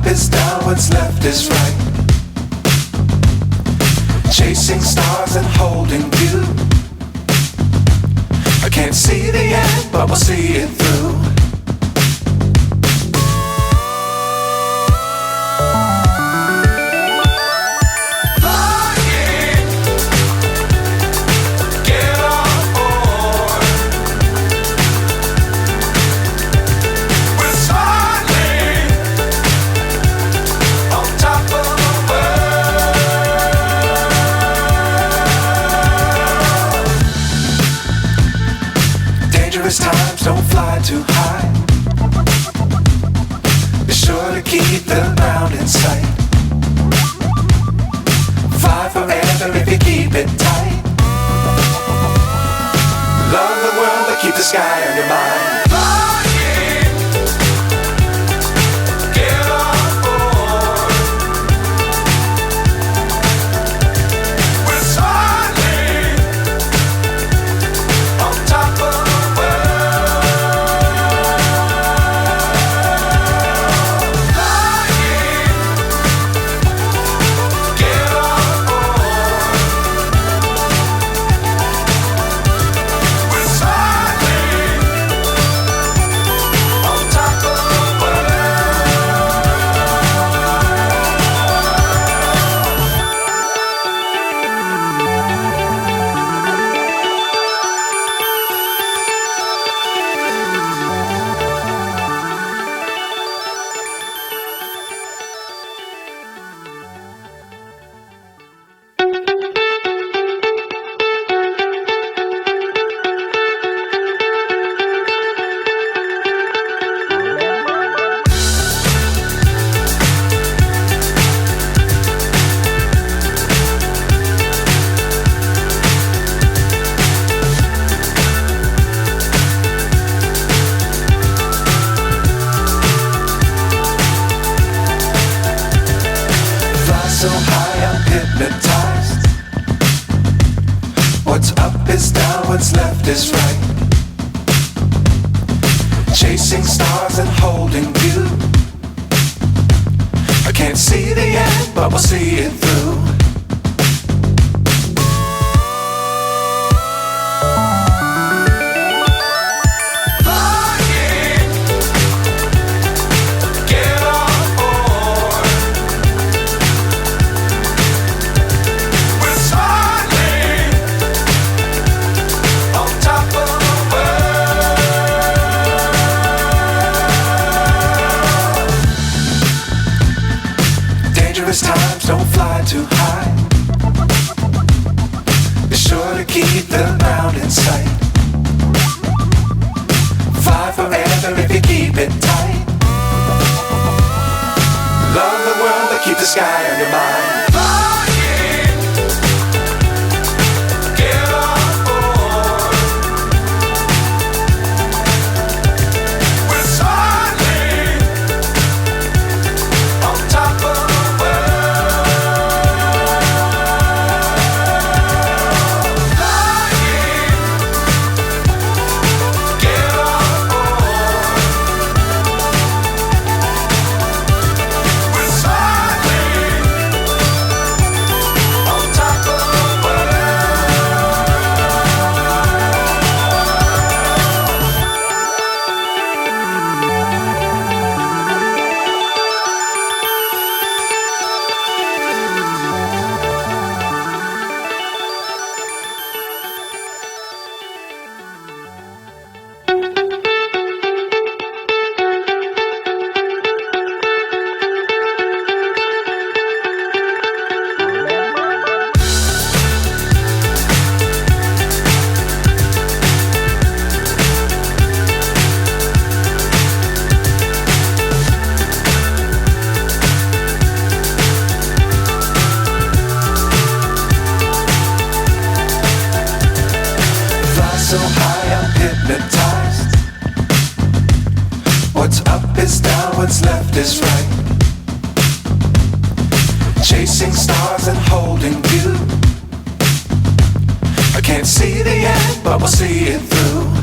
is down, what's left is right. Chasing stars and holding you. I can't see the end, but we'll see it through. Times don't fly too high. Be sure to keep the ground in sight. Fly forever if you keep it tight. Love the world but keep the sky on your mind. So high I'm hypnotized. What's up is down, what's left is right. Chasing stars and holding you. I can't see the end, but we'll see it through. Times don't fly too high. Be sure to keep the ground in sight. Fly forever if you keep it tight. Love the world but keep the sky on your mind. So high I'm hypnotized. What's up is down, what's left is right. Chasing stars and holding you. I can't see the end, but we'll see it through.